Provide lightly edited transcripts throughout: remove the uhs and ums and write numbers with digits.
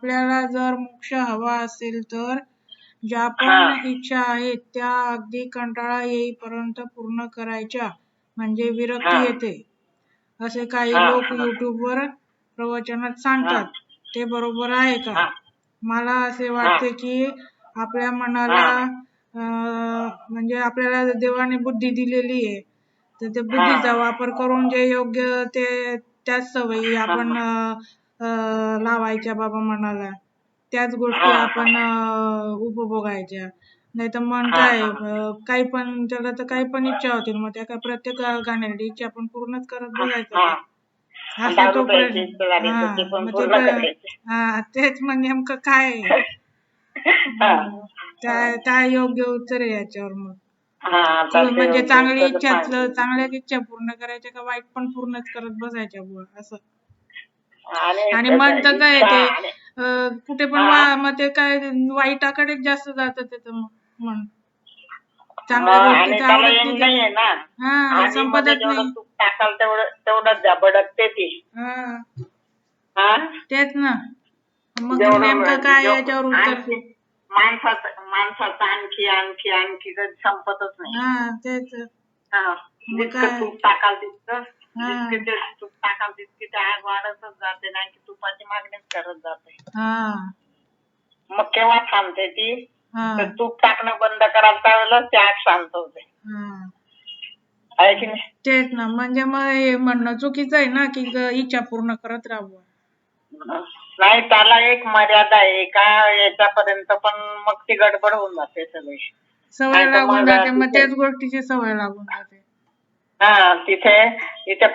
आपल्याला जर मोक्ष हवा असेल तर ज्या पण इच्छा आहेत त्या अगदी कंटाळा येईपर्यंत पूर्ण करायच्या, म्हणजे विरक्ती येते असे काही लोक युट्यूबवर प्रवचनात सांगतात. ते बरोबर आहे का? मला असे वाटते की आपल्या मनाला म्हणजे आपल्याला देवाने बुद्धी दिलेली आहे, तर त्या बुद्धीचा वापर करून जे योग्य ते त्याच सवयी आपण लावायच्या बाबा मनाला, त्याच गोष्टी आपण उपभोगायच्या. नाही तर मन काय काही पण त्याला तर काही पण इच्छा होतील, मग त्या काय प्रत्येक गाण्याची इच्छा आपण पूर्णच करत बघायचं असा तो प्रश्न. तेच मग नेमकं काय काय योग्य उत्तर आहे याच्यावर? मग म्हणजे चांगल्या इच्छा पूर्ण करायच्या का वाईट पण पूर्णच करत बसायच्या बुवा असं? आणि मन तर काय ते कुठे पण मग ते काय वाईटाकडेच जास्त जात त्याचं मन. चांगल्या गोष्टी तर आवडत नाही, संपतच नाही. तेच ना, मग नेमकं काय याच्यावर उत्तर? माणसाचं आणखी आणखी आणखी संपतच नाही. तेच जितकं तूप टाकाल तितकं जितके तूप टाकाल तितकी ते आग वाढतच जाते, नाही की तुपाची मागणीच करत जाते. मग केव्हा थांबते ती? तर तूप टाकणं बंद करायला त्यावेळेला ती आग शांत होते. आहे की नाही? तेच ना, म्हणजे मग हे म्हणणं चुकीचं आहे ना की इच्छा पूर्ण करत राहावं. नाही, त्याला एक मर्यादा आहे का याच्यापर्यंत, पण मग ती गडबड होऊन जाते सगळी. सवय लागून जाते, मग त्याच गोष्टीची सवय लागून जाते. तिथे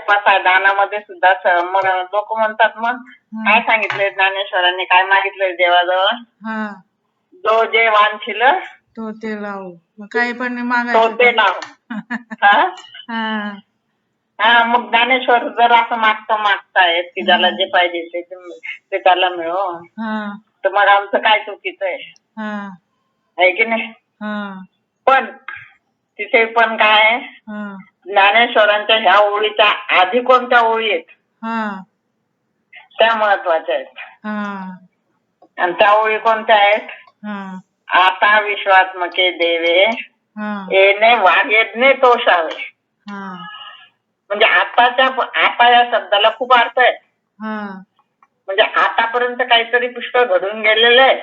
दानामध्ये सुद्धा मग लोक म्हणतात, मग काय सांगितलंय ज्ञानेश्वरांनी, काय मागितलंय देवाजवळ? जो जे वांछिल तो ते लावू, काही पण मागायचं तो ते लावू. मग ज्ञानेश्वर जर असं मागतायत की ज्याला जे पाहिजे ते त्याला मिळो, तर मग आमचं काय चुकीचं आहे की नाही? पण तिथे पण काय ज्ञानेश्वरांच्या ह्या ओळीच्या आधी कोणत्या ओळी आहेत त्या महत्वाच्या आहेत. आणि त्या ओळी कोणत्या आहेत? आता विश्वात्मके देवे येणे वाग्यज्ञे तोषावे. म्हणजे आता या शब्दाला खूप अर्थ आहे. म्हणजे आतापर्यंत काहीतरी पुष्कळ घडून गेलेलं आहे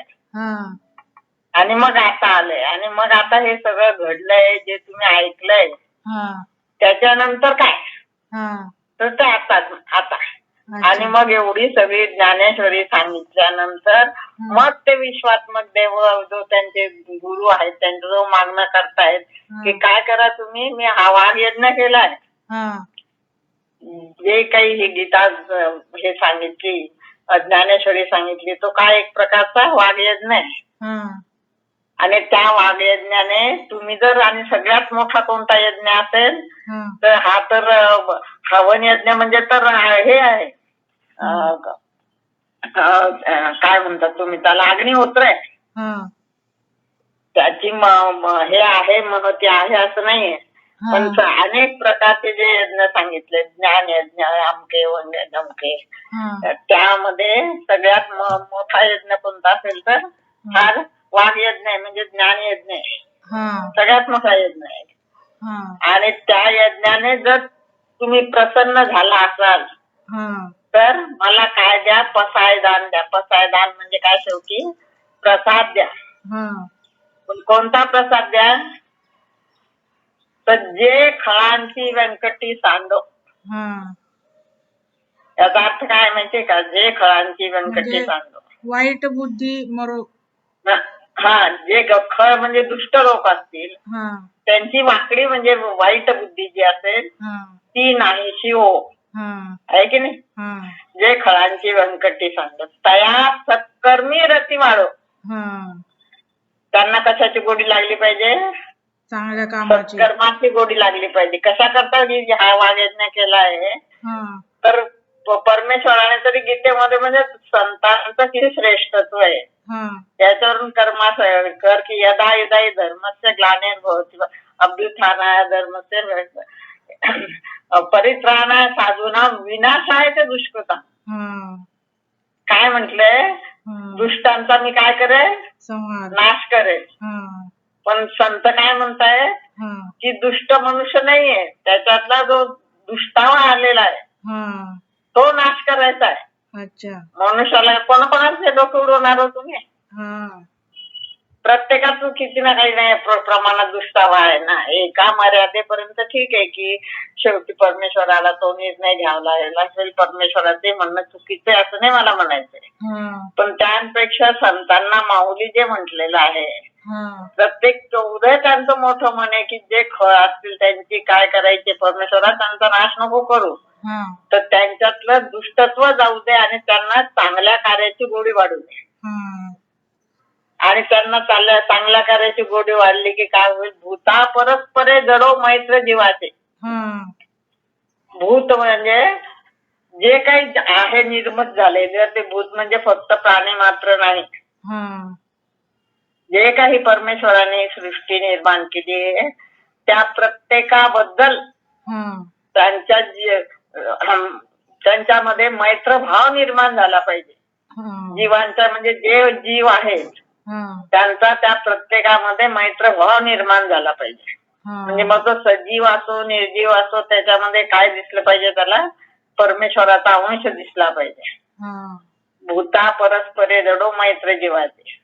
आणि मग आता आलंय, आणि मग आता हे सगळं घडलंय जे तुम्ही ऐकलंय त्याच्यानंतर काय? तर ते आता आणि मग एवढी सगळी ज्ञानेश्वरी सांगितल्यानंतर मग ते विश्वात्मक देव जो त्यांचे गुरु आहेत त्यांचं जो मागणं करतायत की काय करा तुम्ही, मी हा वाघ यज्ञ केलाय, जे काही ही गीता हे सांगितली, ज्ञानेश्वरी सांगितली, तो काय एक प्रकारचा वाघयज्ञ आहे. आणि त्या वाघयज्ञाने तुम्ही जर, आणि सगळ्यात मोठा कोणता यज्ञ असेल तर हा तर हवन यज्ञ, म्हणजे तर हे आहे काय म्हणतात तुम्ही त्याला, अग्निहोत्र आहे. त्याची हे आहे महती आहे असं नाहीये, पण अनेक प्रकारचे जे यज्ञ सांगितले, ज्ञान यज्ञ, अमके वंगे धमके, त्यामध्ये सगळ्यात मोठा यज्ञ कोणता असेल तर हा वाघ यज्ञ आहे, म्हणजे ज्ञान यज्ञ आहे, सगळ्यात मोठा यज्ञ आहे. आणि त्या यज्ञाने जर तुम्ही प्रसन्न झाला असाल तर मला काय द्या, पसायदान द्या. पसायदान म्हणजे काय, शेवटी प्रसाद द्या. पण कोणता प्रसाद द्या? तर जे खळांची व्यंकटी सांडो. याचा अर्थ काय माहितीये का? जे खळांची व्यंकटी सांडो, वाईट बुद्धी मरो. जे खळ म्हणजे दुष्ट लोक असतील त्यांची वाकडी म्हणजे वाईट बुद्धी जी असेल ती नाहीशी हो, आहे की नाही? जे खळांची व्यंकटी सांडो तया सत्कर्मी रती वाढो. त्यांना कशाची गोडी लागली पाहिजे? चांगल्या कामाची, सत्कर्माची गोडी लागली पाहिजे. कशा करता हा वाघयज्ञ केला आहे? तर परमेश्वराने तरी गीतेमध्ये म्हणजे संतांचं किती श्रेष्ठत्व आहे त्याच्यावरून कर्मा कर की यदा यदा धर्मस्य ग्लानिर्भवति अभ्युत्थानाय धर्मस्य परित्राणाय साधूनां विनाशाय ते दुष्कृतां. काय म्हटलंय? दुष्टांचा मी काय करेन, नाश करेन. पण संत काय म्हणताय की दुष्ट मनुष्य नाहीये, त्याच्यातला जो दुष्टावा आलेला आहे तो नाश करायचा आहे. अच्छा. मनुष्याला कोणाकोणाचे डोके उडवणार हो तुम्ही? प्रत्येकाचं किती ना काही नाही प्रमाणात दुष्टावा आहे ना. एका मर्यादेपर्यंत ठीक आहे की शेवटी परमेश्वराला तो निर्णय घ्यावा लागेल. परमेश्वराचे म्हणणं चुकीचं आहे असं नाही मला म्हणायचंय. पण त्यापेक्षा संतांना माऊली जे म्हटलेलं आहे, प्रत्येक तेवढं त्यांचं मोठं मन आहे की जे खळ असतील त्यांची काय करायचे, परमेश्वरा त्यांचा नाश नको करू, तर त्यांच्यातलं दुष्टत्व जाऊ दे आणि त्यांना चांगल्या कार्याची गोडी वाढू दे. आणि त्यांना चांगल्या कार्याची गोडी वाढली की काय होईल, भूता परस्परे जडो मैत्र जीवाचे. भूत म्हणजे जे काही आहे निर्मित झालेले ते भूत म्हणजे फक्त प्राणी मात्र नाही. जे काही परमेश्वराने सृष्टी निर्माण केली आहे त्या प्रत्येकाबद्दल त्यांच्यामध्ये मैत्रभाव निर्माण झाला पाहिजे. जीवांचा म्हणजे जे जीव आहेत त्यांचा त्या प्रत्येकामध्ये मैत्रभाव निर्माण झाला पाहिजे. म्हणजे मग तो सजीव असो निर्जीव असो त्याच्यामध्ये काय दिसलं पाहिजे, त्याला परमेश्वराचा अंश दिसला पाहिजे. भूता परस्परे जडो मैत्र जीवाचे,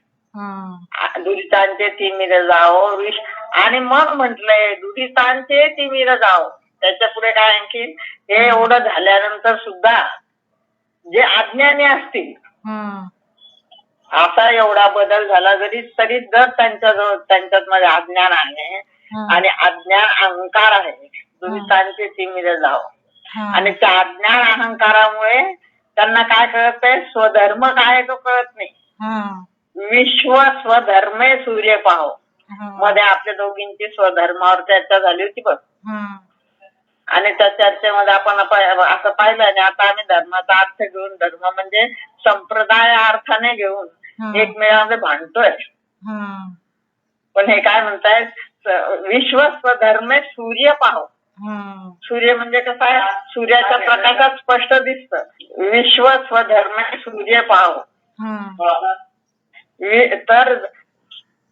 दुरितांचे तिमिर जाओ विष. आणि मग म्हटलंय दुरितांचे तिमिर जाओ. त्याच्या पुढे काय आणखी, हे एवढं झाल्यानंतर सुद्धा जे अज्ञानी असतील, असा एवढा बदल झाला तरी जर त्यांच्यात मध्ये अज्ञान आहे आणि अज्ञान अहंकार आहे, दुरितांचे तिमिर जाओ. आणि त्या अज्ञान अहंकारामुळे त्यांना काय कळतंय, स्वधर्म काय तो कळत नाही. विश्व स्वधर्मे सूर्य पाहो. मध्ये आपल्या दोघींची स्वधर्मावर चर्चा झाली होती बघ. आणि त्या चर्चेमध्ये आपण असं पाहिलं, आणि आता आम्ही धर्माचा अर्थ घेऊन, धर्म म्हणजे संप्रदाय अर्थाने घेऊन एकमेकांमध्ये भांडतोय. पण हे काय म्हणतायत, विश्व स्वधर्मे सूर्य पाहो. सूर्य म्हणजे कसं आहे, सूर्याच्या प्रकाशात स्पष्ट दिसतं. विश्व स्वधर्मे सूर्य पाहो. तर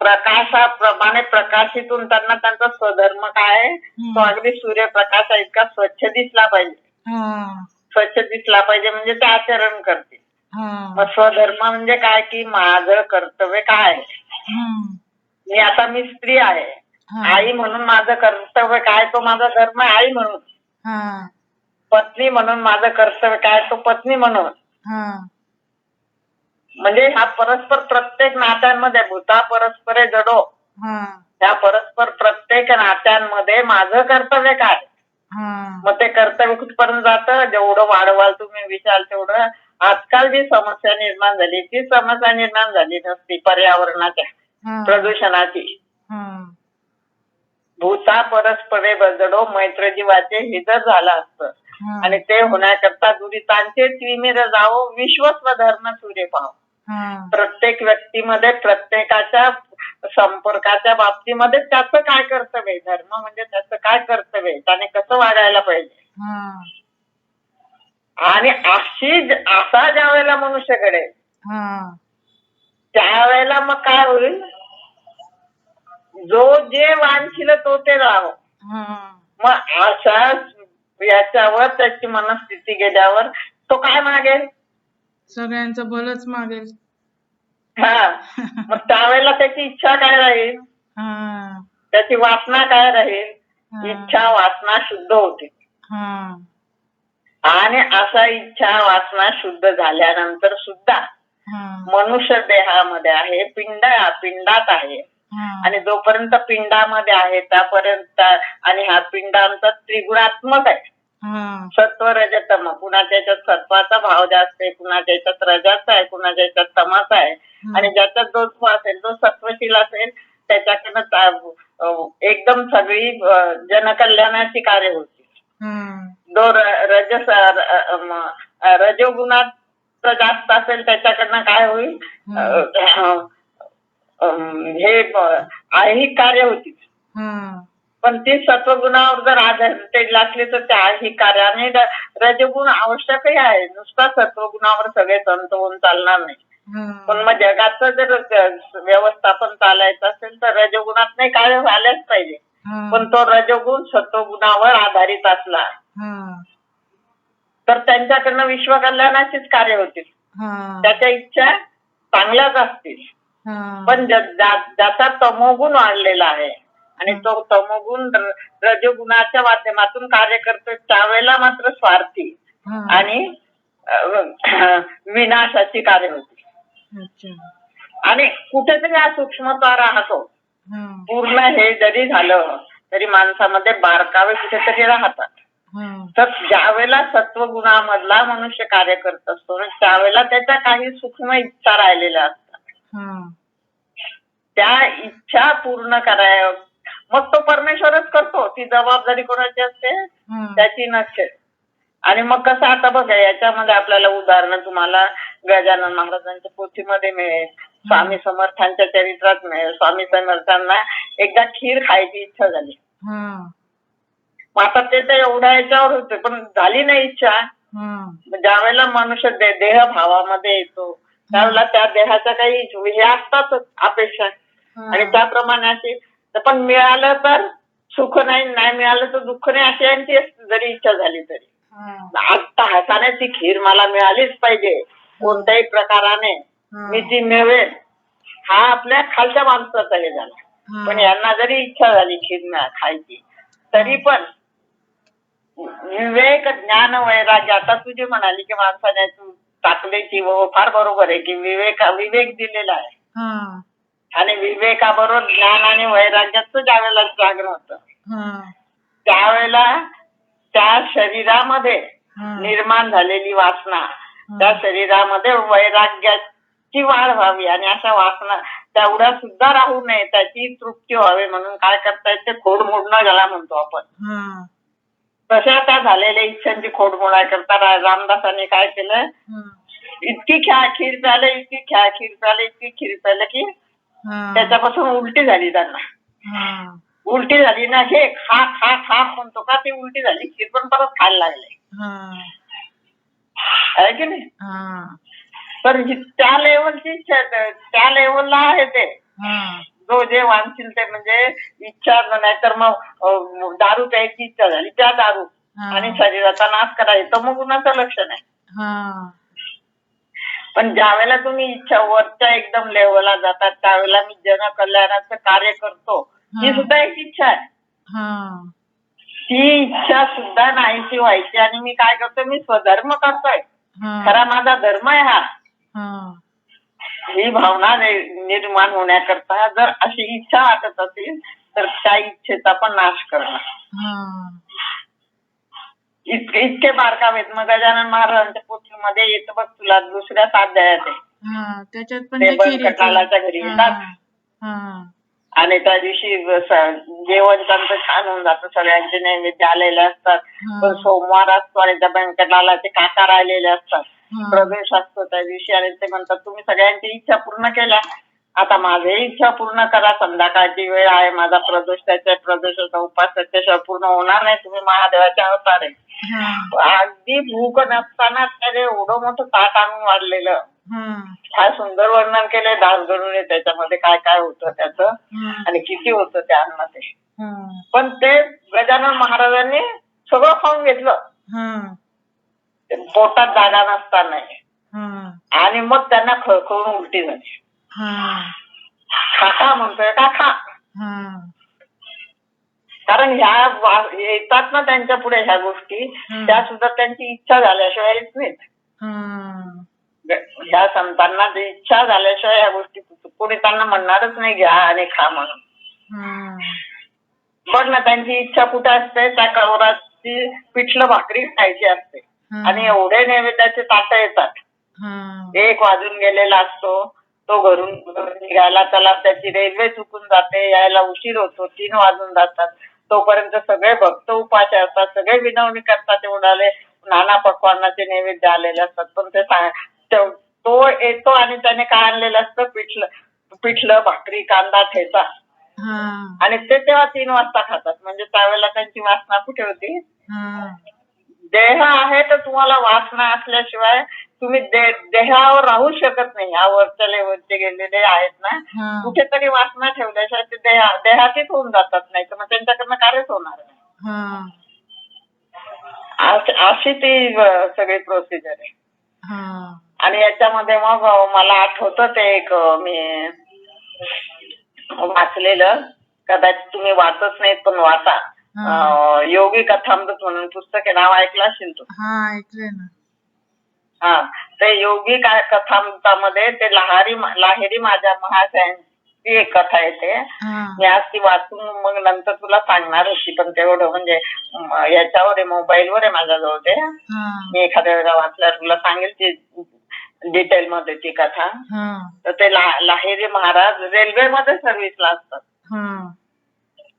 प्रकाशाप्रमाणे प्रकाशितून त्यांना त्यांचा स्वधर्म काय आहे, तो अगदी सूर्यप्रकाशा इतका स्वच्छ दिसला पाहिजे. स्वच्छ दिसला पाहिजे म्हणजे ते आचरण करतील. मग स्वधर्म म्हणजे काय की माझं कर्तव्य काय आहे. मी स्त्री आहे, आई म्हणून माझं कर्तव्य काय, तो माझा धर्म आहे आई म्हणून. पत्नी म्हणून माझं कर्तव्य काय, तो पत्नी म्हणून. म्हणजे हा परस्पर प्रत्येक नात्यांमध्ये भूता परस्परे जडो, त्या परस्पर प्रत्येक नात्यांमध्ये माझं कर्तव्य काय. मग ते कर्तव्य कुठपर्यंत जातं, जेवढं वाढवाल तुम्ही विचार तेवढं. आजकाल जी समस्या निर्माण झाली ती समस्या निर्माण झाली नसती पर्यावरणाच्या प्रदूषणाची. भूता परस्परे जडो मैत्र जीवाचे हे जर झालं असतं, आणि ते होण्याकरता दुरितांचे तिमिर जाओ विश्व स्वधर्म सूर्य पाहो. प्रत्येक व्यक्तीमध्ये प्रत्येकाच्या संपर्काच्या बाबतीमध्ये त्याचं काय कर्तव्य, धर्म म्हणजे त्याचं काय कर्तव्य, त्याने कसं वागायला पाहिजे. आणि असा ज्या वेळेला मनुष्याकडे त्यावेळेला मग काय होईल, जो जे वांछिल तो ते राहो. मग अशा याच्यावर त्याची मनस्थिती गेल्यावर तो काय मागेल, सगळ्यांचं भलंच मागेल. मग त्यावेळेला त्याची इच्छा काय राहील, त्याची वासना काय राहील, इच्छा वासना शुद्ध होते. आणि असा इच्छा वासना शुद्ध झाल्यानंतर सुद्धा मनुष्य देहामध्ये आहे, पिंडात आहे. आणि जोपर्यंत पिंडामध्ये आहे त्यापर्यंत, आणि हा पिंडांचा त्रिगुणात्मक आहे, सत्व रज तम. कुणाच्या याच्यात सत्वाचा भाव जास्त आहे, कुणाच्या याच्यात रजाचा आहे, कुणाच्या याच्यात तमाचा आहे. आणि ज्याच्यात जो असेल, जो सत्वशील असेल त्याच्याकडनं एकदम सगळी जनकल्याणाची कार्य होती. जो रजोगुणात जास्त असेल त्याच्याकडनं काय होईल, हे ऐहिक कार्य होती. पण ती सत्वगुणावर जर आधारित असली तर त्या ऐहिक कार्याने रजगुण आवश्यकही आहे. नुसता सत्वगुणावर सगळे संत होऊन चालणार नाही. पण मग जगाचं जर व्यवस्थापन चालायचं असेल तर रजोगुणात नाही कार्य झाल्याच पाहिजे. पण तो रजोगुण सत्वगुणावर आधारित असला तर त्यांच्याकडनं विश्वकल्याणाचीच कार्य होतील. त्याच्या इच्छा चांगल्याच असतील. पण ज्याचा तमोगुण वाढलेला आहे आणि तो तमोगुण रजोगुणाच्या माध्यमातून कार्य करतो त्यावेळेला मात्र स्वार्थी आणि विनाशाची कार्य होती. आणि कुठेतरी हा सूक्ष्मता राहतो. पूर्ण हे जरी झालं तरी माणसामध्ये बारकावे कुठेतरी राहतात. तर ज्यावेळेला सत्वगुणामधला मनुष्य कार्य करत असतो त्यावेळेला त्याच्या काही सूक्ष्म इच्छा राहिलेल्या असतात. त्या इच्छा पूर्ण कराय मग तो परमेश्वरच करतो. ती जबाबदारी कोणाची असते? त्याची नसते. आणि मग कसं आता बघा याच्यामध्ये आपल्याला उदाहरण तुम्हाला गजानन महाराजांच्या पोथीमध्ये मिळेल, स्वामी समर्थांच्या चरित्रात मिळेल. स्वामी समर्थांना एकदा खीर खायची इच्छा झाली. मग आता ते तर एवढ्या याच्यावर होते पण झाली नाही इच्छा. ज्या वेळेला मनुष्य देह भावामध्ये येतो त्यावेळेला त्या देहाच्या काही हे असतातच अपेक्षा आणि त्याप्रमाणे अशी पण मिळालं तर सुख नाही, नाही मिळालं तर दुःख नाही अशी यांची जरी इच्छा झाली तरी आता हाताने खीर मला मिळालीच पाहिजे कोणत्याही प्रकाराने मी ती मिळवेल हा आपल्या खालच्या माणसाचा हे झाला. पण यांना जरी इच्छा झाली खीर खायची तरी पण विवेक ज्ञान वैराग्य आता तू जे म्हणाली की माणसाने टाकले की फार बरोबर आहे की विवेक दिलेला आहे आणि विवेकाबरोबर ज्ञान आणि वैराग्याचं ज्यावेळेला जागरण होतं त्यावेळेला त्या शरीरामध्ये निर्माण झालेली वासना त्या शरीरामध्ये वैराग्याची वाढ व्हावी आणि अशा वासना तेवढ्या सुद्धा राहू नये त्याची तृप्ती व्हावी म्हणून काय करता येते खोड मोडणं ज्याला म्हणतो आपण तशा त्या झालेल्या इच्छांची खोड मोडायकरता रामदासांनी काय केलं इतकी खीर प्याले इतकी खीर प्याले इतकी खीर प्याले की त्याच्यापासून उलटी झाली त्यांना. उलटी झाली ना हे खा खा खा म्हणतो का ती उलटी झाली खीर पण परत खायला लागले आहे की नाही. तर त्या लेवलची त्या लेवलला आहे ते जो जे वांछील ते म्हणजे इच्छा नाही तर मग दारू प्यायची इच्छा झाली त्या दारू आणि शरीराचा नाश करायचा मग कुणाचं लक्षण आहे. पण ज्या वेळेला तुम्ही इच्छा वरच्या एकदम लेवलला जातात त्यावेळेला मी जनकल्याणाचं कार्य करतो ही सुद्धा एक इच्छा आहे. ती इच्छा सुद्धा नाहीशी व्हायची आणि मी काय करतोय मी स्वधर्म करतोय खरा माझा धर्म आहे हा ही भावना निर्माण होण्याकरता जर अशी इच्छा वाटत असेल तर त्या इच्छेचा पण नाश करणं इतके बारकावेत. मग गजानन महाराजांच्या पोथीमध्ये येतं बघ तुला दुसऱ्या अध्यायात आहे त्याच्यात पण कटालाच्या घरी येतात आणि त्या दिवशी जेवण त्यांचं छान होऊन जातं सगळ्यांचे नैवेद्य आलेले असतात. पण सोमवार असतो आणि त्या व्यंकटलालाचे काका राहिलेले असतात. प्रवेश असतो त्या दिवशी आणि ते म्हणतात तुम्ही सगळ्यांची इच्छा पूर्ण केल्या आता माझीही इच्छा पूर्ण करा. संध्याकाळची वेळ आहे माझा प्रदोषाचा उपास त्याच्याशिवाय पूर्ण होणार नाही. तुम्ही महादेवाचे अवतार आहे. अगदी भूक नसताना त्याने एवढं मोठं ताट आणून वाढलेलं फार सुंदर वर्णन केलंय दासगणूने त्याच्यामध्ये काय काय होतं त्याचं आणि किती होतं त्या अन्नाचे. पण ते गजानन महाराजांनी सगळं खाऊन घेतलं पोटात जागा नसताना आणि मग त्यांना खळखळून उलटी झाली. खा म्हणतोय का खा कारण ह्या येतात ना त्यांच्या पुढे ह्या गोष्टी त्या सुद्धा त्यांची इच्छा झाल्याशिवाय येत नाहीत. ह्या संतांना इच्छा झाल्याशिवाय ह्या गोष्टी कोणी त्यांना म्हणणारच नाही घ्या आणि खा म्हणून. बघ ना त्यांची इच्छा कुठे असते त्या कवराची पिठलं भाकरी खायची असते आणि एवढे नैवेद्याचे ताट येतात. 1 वाजून गेलेला असतो तो घरून निघायला त्याला त्याची रेल्वे चुकून जाते यायला उशीर होतो 3 वाजून जातात. तोपर्यंत सगळे भक्त उपाशी असतात सगळे विनवणी करतात एवढाले नाना पक्वानाचे नैवेद्य आलेले असतात. पण ते तो येतो आणि त्याने काय आणलेलं असतं पिठलं भाकरी कांदा ठेचा आणि ते तेव्हा 3 वाजता खातात. म्हणजे त्यावेळेला त्यांची वासना कुठे होती. देह आहे तर तुम्हाला वासना असल्याशिवाय तुम्ही देहावर राहू शकत नाही. या वरच्या लेवलचे गेलेले आहेत ना, कुठेतरी वासना ठेवल्याशिवाय ते देहातीच होऊन जातात, नाही तर मग त्यांच्याकडनं कार्यच होणार नाही. अशी ती सगळी प्रोसिजर आहे. आणि याच्यामध्ये मग मला आठवतं ते एक मी वाचलेलं, कदाचित तुम्ही वाचत नाहीत पण वाचा. योगी कथामृत म्हणून पुस्तक आहे, नाव ऐकलं असेल तू? ऐकलंय ना. ते योगी कथामृतामध्ये ते लाहेरी माझ्या महाशयांची एक कथा येते. मी आज ती वाचून मग नंतर तुला सांगणार होती, पण तेवढं म्हणजे याच्यावर आहे, मोबाईलवर आहे माझ्याजवळ ते. मी एखाद्या वेळेला वाचल्यावर तुला सांगेल ती डिटेल मध्ये ती कथा. तर ते लाहेरी महाराज रेल्वेमध्ये सर्व्हिसला असतात,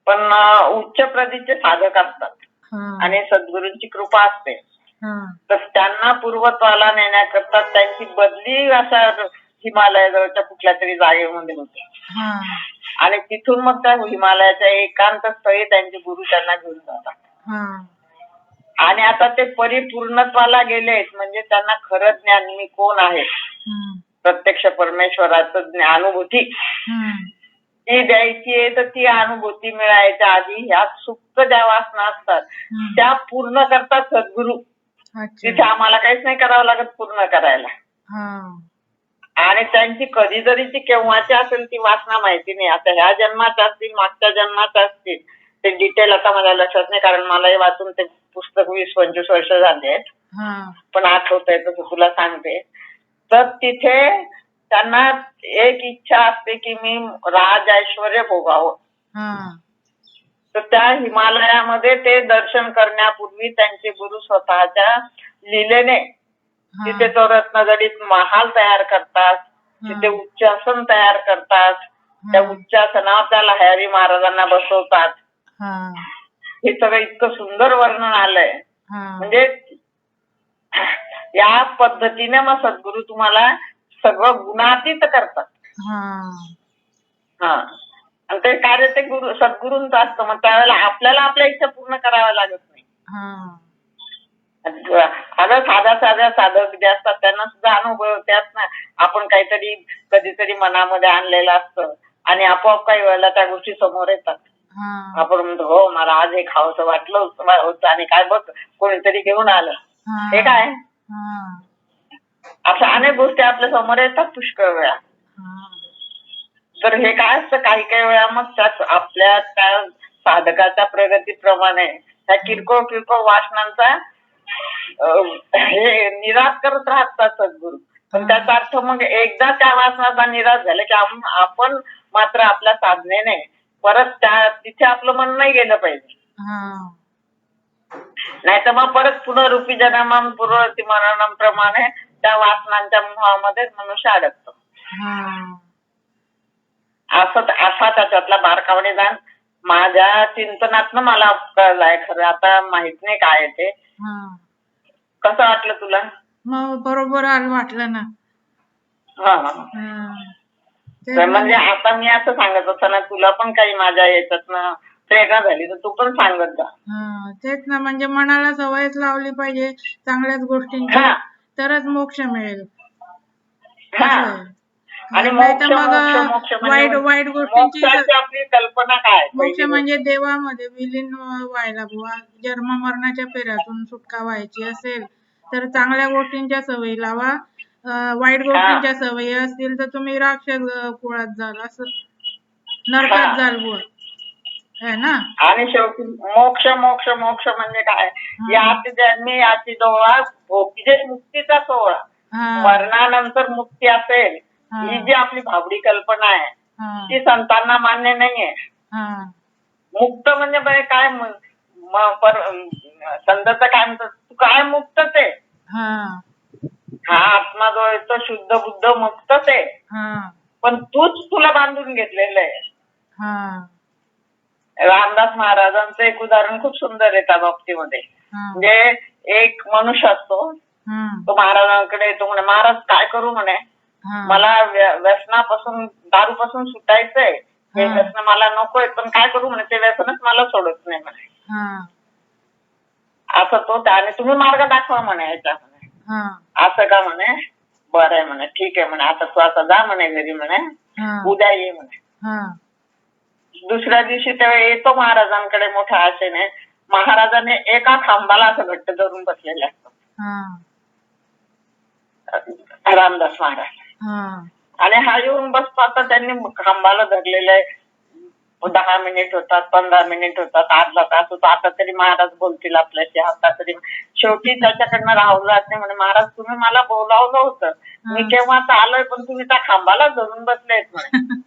पण उच्च प्रतीचे साधक असतात आणि सद्गुरूंची कृपा असते. तर त्यांना पूर्वत्वाला नेण्याकरता त्यांची बदली अशा हिमालयाजवळच्या कुठल्या तरी जागेमध्ये होते. आणि तिथून मग त्या हिमालयाच्या एकांत स्थळी त्यांचे गुरु त्यांना घेऊन जातात. आणि आता ते परिपूर्णत्वाला गेलेत, म्हणजे त्यांना खरं ज्ञान मी कोण आहे, प्रत्यक्ष परमेश्वराचं अनुभूती ती द्यायची आहे. तर ती अनुभूती मिळायच्या आधी ह्या सुप्त ज्या वासना असतात त्या पूर्ण करतात सद्गुरू. तिथे आम्हाला काहीच नाही करावं लागत पूर्ण करायला. आणि त्यांची कधीतरीची केव्हाची असेल ती वासना माहिती नाही. आता ह्या जन्माच्या असतील, मागच्या जन्माच्या असतील, ते डिटेल आता मला लक्षात नाही, कारण मलाही वाचून ते पुस्तक 20-25 वर्ष झाले आहेत. पण आठवतंय तसं तुला सांगते. तर तिथे त्यांना एक इच्छा असते की मी राज ऐश्वर्य भोगावं. तर त्या हिमालयामध्ये ते दर्शन करण्यापूर्वी त्यांचे गुरु स्वतःच्या लीलेने तिथे तो रत्नजडित महाल तयार करतात, तिथे उच्चासन तयार करतात, त्या उच्चासनावर त्या लाहेरी महाराजांना बसवतात. हे सगळं इतकं सुंदर वर्णन आलंय. म्हणजे या पद्धतीने मग सद्गुरू तुम्हाला सगळं गुणातीत करतात. आणि ते कार्य ते सद्गुरूंचं असतं. मग त्यावेळेला आपल्याला आपल्या इच्छा पूर्ण कराव्या लागत नाही. साध्या साधक जे असतात त्यांना सुद्धा अनुभव त्यात ना, आपण काहीतरी कधीतरी मनामध्ये आणलेलं असतं आणि आपोआप काही वेळेला त्या गोष्टी समोर येतात. आपण म्हणतो हो मला आज हे खावंसं वाटलं होतं आणि काय बघ कोणीतरी घेऊन आलं, हे काय. अशा अनेक गोष्टी आपल्या समोर येतात पुष्कळ वेळा. तर हे काय असतं, काही काही वेळा मग त्याच आपल्या त्या साधकाच्या प्रगतीप्रमाणे त्या किरकोळ वासनांचा हे निराश करत राहतात सद्गुरू. पण त्याचा अर्थ मग एकदा त्या वासनाचा निराश झाला की आपण मात्र आपल्या साधनेने परत तिथे आपलं मन नाही गेलं पाहिजे. नाही तर मग परत पुनरुपी जन्मम पूर्ववर्ती मरणम प्रमाणे त्या वासनांच्या मोहामध्ये मनुष्य अडकतो. असा त्याच्यातला बारकावणे जाण माझ्या चिंतनातनं मला कळलाय. खरं आता माहित नाही काय ते. कसं वाटलं तुला? बरोबर वाटलं ना. म्हणजे आता मी असं सांगत असताना तुला पण काही माझ्या याच्यातनं प्रेरणा झाली तर तू पण सांगत जा. तेच ना, म्हणजे मनाला सवयच लावली पाहिजे चांगल्याच गोष्टींची, तरच मोक्ष मिळेल. आणि वाईट गोष्टींची आपली कल्पना काय? मोक्ष म्हणजे देवामध्ये विलीन व्हायला बुवा. जन्म मरणाच्या पेऱ्यातून सुटका व्हायची असेल तर चांगल्या गोष्टींच्या सवयी लावा. वाईट गोष्टींच्या सवयी असतील तर तुम्ही राक्षस कुळात जाल, असं नरकात जाल बुवा, है ना. आणि शेवटी मोक्ष मोक्ष मोक्ष म्हणजे काय? याची जन्मी याची डोळा भोगीचे मुक्तीचा सोहळा. मरणानंतर मुक्ती असेल ही जी आपली भाबडी कल्पना आहे ती संतांना मान्य नाहीये. मुक्त म्हणजे काय, संतांचं काय म्हणतात, तू काय मुक्तच आहे. हा आत्मा जो आहे तो शुद्ध बुद्ध मुक्तच आहे, पण तूच तुला बांधून घेतलेलं आहे. रामदास महाराजांचं एक उदाहरण खूप सुंदर आहे त्या बाबतीमध्ये. म्हणजे एक मनुष्य असतो, तो महाराजांकडे येतो, म्हणे महाराज काय करू म्हणे, मला व्यसनापासून दारूपासून सुटायचंय, हे व्यसन मला नकोय, पण काय करू म्हणे, ते व्यसनच मला सोडत नाही म्हणे. असं तो, आणि तुम्ही मार्ग दाखवा म्हणे याच्यामध्ये. असं का म्हणे. बरं आहे म्हणे, ठीक आहे म्हणे, आता तू आता जा म्हणे घरी म्हणे, उद्या ये म्हणे. दुसऱ्या दिवशी तेव्हा येतो महाराजांकडे मोठ्या आशेने. महाराजांनी एका खांबाला असं घट्ट धरून बसलेले असतात रामदास महाराज. आणि हा येऊन बसतो, आता त्यांनी खांबाला धरलेलं आहे. 10 मिनिट होतात, 15 मिनिट होतात, अर्धा तास होतो. आता तरी महाराज बोलतील आपल्याशी, आता तरी. शेवटी त्याच्याकडनं राहू जात नाही म्हणे, महाराज तुम्ही मला बोलावलं होतं, मी केव्हाच आलोय, पण तुम्ही त्या खांबाला धरून बसलेत म्हणे.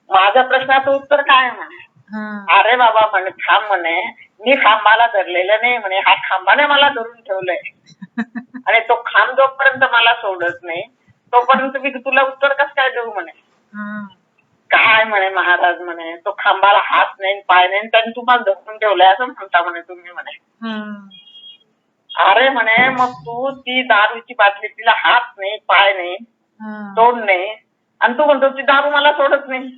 माझ्या प्रश्नाचं उत्तर काय म्हणे. अरे बाबा म्हणे, थांब म्हणे, मी खांबाला धरलेलं नाही म्हणे, हा खांबाने मला धरून ठेवलंय. आणि तो खांब जोपर्यंत मला सोडत नाही तोपर्यंत मी तुला उत्तर कसं काय देऊ म्हणे. काय म्हणे महाराज म्हणे, तो खांबाला हात नाही पाय नाही, त्यांनी तुम्हाला धरून ठेवलंय असं म्हणता म्हणे तुम्ही म्हणे. अरे म्हणे, मग तू ती दारूची बाटली, तिला हात नाही पाय नाही तोंड नाही, आणि तू म्हणतो ती दारू मला सोडत नाही.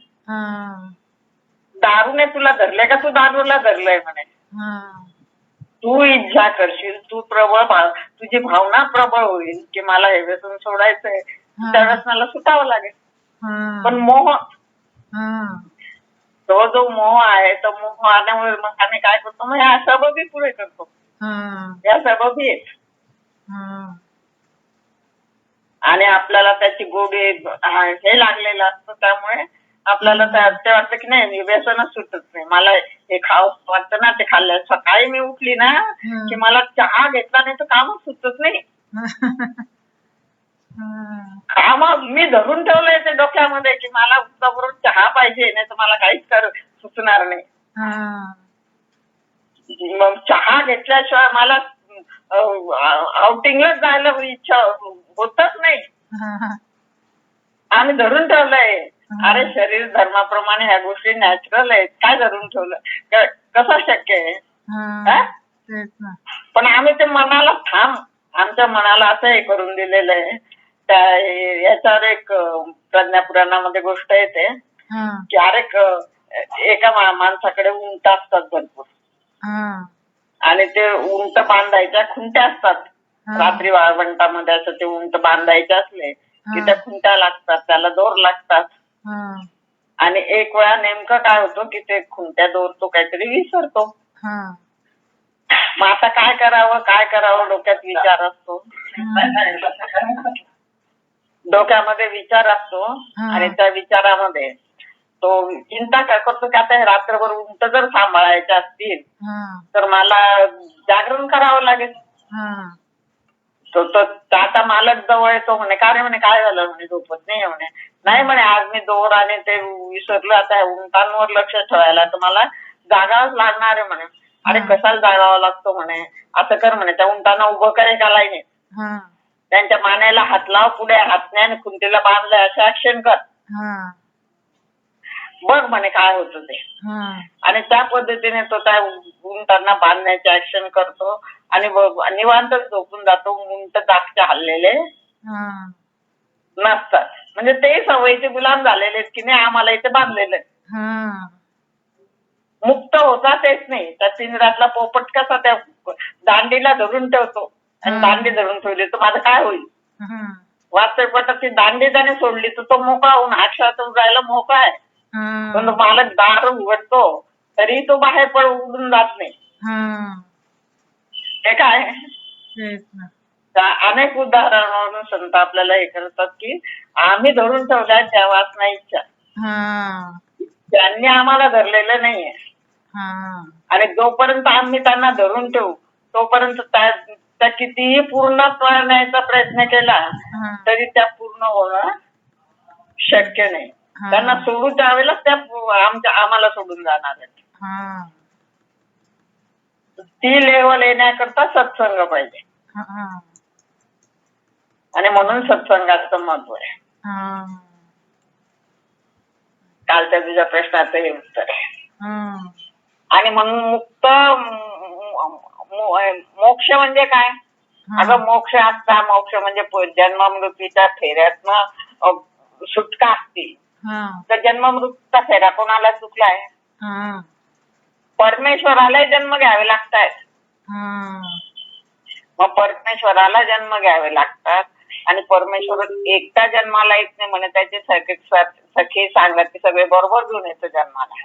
दारूने तुला धरलंय का तू दारूला धरलंय म्हणे. तू इच्छा करशील, तू प्रबळ, तुझी भावना प्रबळ होईल की मला हे व्यसन सोडायचंय, त्यावेळेस मला सुटावं लागेल. पण मोह, तो जो मोह आहे, तो मोह आल्यामुळे मग आम्ही काय करतो, मग ह्या सबबी पुढे करतो, या सबबी आहेत. आणि आपल्याला त्याची गोडी हे लागलेलं असतं, त्यामुळे आपल्याला ते वाटतं की नाही व्यसनच सुटत नाही. मला हे खावं वाटतं ना, ते खाल्लं. सकाळी मी उठली ना की मला चहा घेतला नाही तर कामच सुचत नाही. काम मी धरून ठेवलंय ते डोक्यामध्ये की मला बरोबर चहा पाहिजे, नाही तर मला काहीच सुचणार नाही. मग चहा घेतल्याशिवाय मला आउटिंगलाच जायला इच्छा होतच नाही. आम्ही धरून ठेवलंय. अरे शरीर धर्माप्रमाणे ह्या गोष्टी नॅचरल आहेत, काय धरून ठेवलं, कसं शक्य आहे. पण आम्ही ते मनाला आमच्या मनाला असं हे करून दिलेलं आहे. याच्यावर एक प्रज्ञापुराणामध्ये गोष्ट येते की अरे एका माणसाकडे उंट असतात भरपूर, आणि ते उंट बांधायच्या खुंट्या असतात. रात्री वाळवंटामध्ये असं ते उंट बांधायचे असले की त्या खुंट्या लागतात, त्याला दोर लागतात. आणि एक वेळा नेमकं काय होतं की ते खुंट्या दोर तो काहीतरी विसरतो. मग आता काय करावं डोक्यात विचार असतो. डोक्यामध्ये विचार असतो आणि त्या विचारामध्ये तो चिंता काय करतो की आता रात्रभर उंट जर सांभाळायचे असतील तर मला जागरण करावं लागेल. तो आता मालक जवळ येतो म्हणे, का रे म्हणे, काय झालं म्हणे, झोपत नाही म्हणे. नाही म्हणे, आज मी दोर आणि ते विसरलं, आता उंटांवर लक्ष ठेवायला तर मला जागावंच लागणार आहे म्हणे. अरे कशाला जागावं लागतो म्हणे, असं कर म्हणे, त्या उंटांना उभं कर एका लाईनीत, त्यांच्या मानेला हात लाव, पुढे हात नाही, खुंटीला बांधलंय असं ऍक्शन कर, बघ म्हणे काय होतं ते. आणि त्या पद्धतीने तो त्या उंटांना बांधण्याचे ऍक्शन करतो आणि निवांतच झोपून जातो. उंट जागचे हल्लेले नसतात, म्हणजे ते सवयीचे गुलाम झालेले की नाही, आम्हाला इथे बांधलेलं आहे. मुक्त होता तेच नाही. त्या पिंजऱ्यातला पोपट कसा त्या दांडीला धरून ठेवतो आणि दांडी धरून ठेवली तर माझं काय होईल. वास्तविक ती दांडी त्याने सोडली तर तो मोकळा होऊन आठवड्यातून जायला मोकळा आहे. पण मालक दार उघडतो तरी तो बाहेर उडून जात नाही. हे काय अनेक उदाहरणावरून संत आपल्याला हे करतात की आम्ही धरून ठेवल्या त्या वासना इच्छा, त्यांनी आम्हाला धरलेलं नाहीये. आणि जोपर्यंत आम्ही त्यांना धरून ठेवू तोपर्यंत त्या कितीही पूर्ण करण्याचा प्रयत्न केला तरी त्या पूर्ण होणं शक्य नाही. त्यांना सोडून त्यावेळेला त्या आम्हाला सोडून जाणार आहेत. ती लेवल येण्याकरता सत्संग पाहिजे आणि म्हणून सत्संगाचं महत्व आहे. कालच्या तुझ्या प्रश्नाचं हे उत्तर आहे. आणि म्हणून मुक्त मोक्ष म्हणजे काय. अगं मोक्ष असता, मोक्ष म्हणजे जन्म मृत्यूच्या फेऱ्यातनं सुटका असते. तर जन्म मृत्यूचा फेरा कोणाला चुकलाय. परमेश्वराला जन्म घ्यावे लागतायत. मग परमेश्वराला जन्म घ्यावे लागतात आणि परमेश्वर एकटा जन्माला येत नाही म्हणे, त्याचे सखे सांगत सगळे बरोबर घेऊन येतो जन्माला.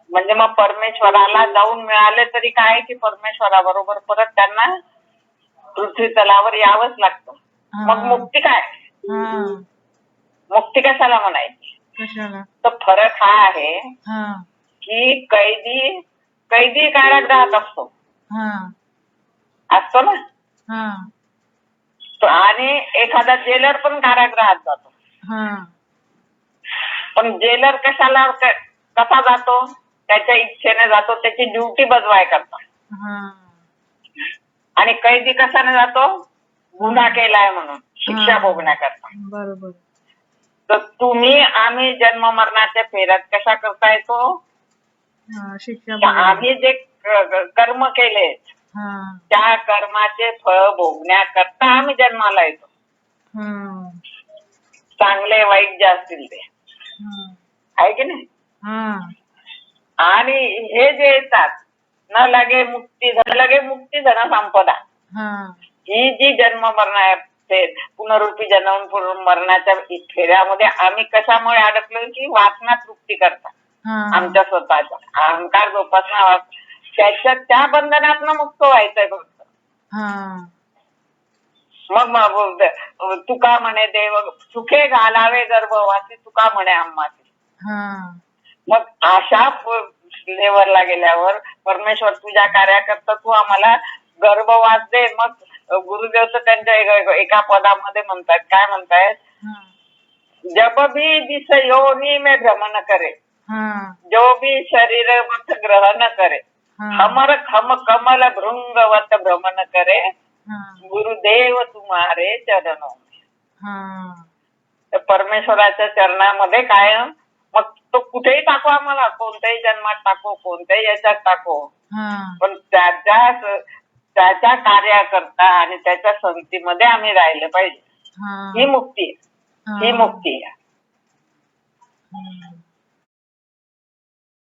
म्हणजे मग परमेश्वराला जाऊन मिळाले तरी काय की परमेश्वराबरोबर परत त्यांना पृथ्वी तलावर यावंच लागतं. मग मुक्ती काय? मुक्ती कशाला म्हणायची? तर फरक हा आहे की कैदी कारागृहात असतो ना, आणि एखादा जेलर पण कारागृहात जातो. पण जेलर कसा जातो? त्याच्या इच्छेने जातो, त्याची ड्युटी बजवाय करता. आणि कैदी कशाने जातो? गुन्हा केलाय म्हणून शिक्षा भोगण्याकरता. बरोबर. तर आम्ही जन्म मरणाच्या फेऱ्यात कशा करता येतो? आम्ही जे कर्म केले त्या कर्माचे फळ भोगण्याकरता आम्ही जन्माला येतो. चांगले वाईट जे असतील ते, आहे की नाही? आणि हे जे येतात न लगे मुक्ती धन संपदा, ही जी जन्म मरण पुनरुपी जन्म मरणाच्या फेऱ्यामध्ये आम्ही कशामुळे अडकलो की वासना तृप्ती करता आमच्या स्वतःच्या अहंकार जोपासना, त्या बंधनातनं मुक्त व्हायचंय फक्त. मग तुका म्हणे देव सुखे घालावे गर्भवासी, तुका म्हणे आम्हासी. मग अशा लेवलला गेल्यावर परमेश्वर तुझ्या कार्याकरता तू आम्हाला गर्भवास दे. मग गुरुदेव तर त्यांच्या एका पदामध्ये म्हणतात, काय म्हणतायत? जब भी जिस योनी में भ्रमण करे, जो भी शरीर मत ग्रहण करे, हमर खम कमल भृंगवत भ्रमण करे, गुरुदेव तुम्हारे चरणों में. तर परमेश्वराच्या चरणामध्ये कायम, मग तो कुठेही टाकू आम्हाला, कोणत्याही जन्मात टाकू, कोणत्याही याच्यात टाकू, पण त्याच्या कार्याकरता आणि त्याच्या संगतीमध्ये आम्ही राहिलं पाहिजे. ही मुक्ती आहे.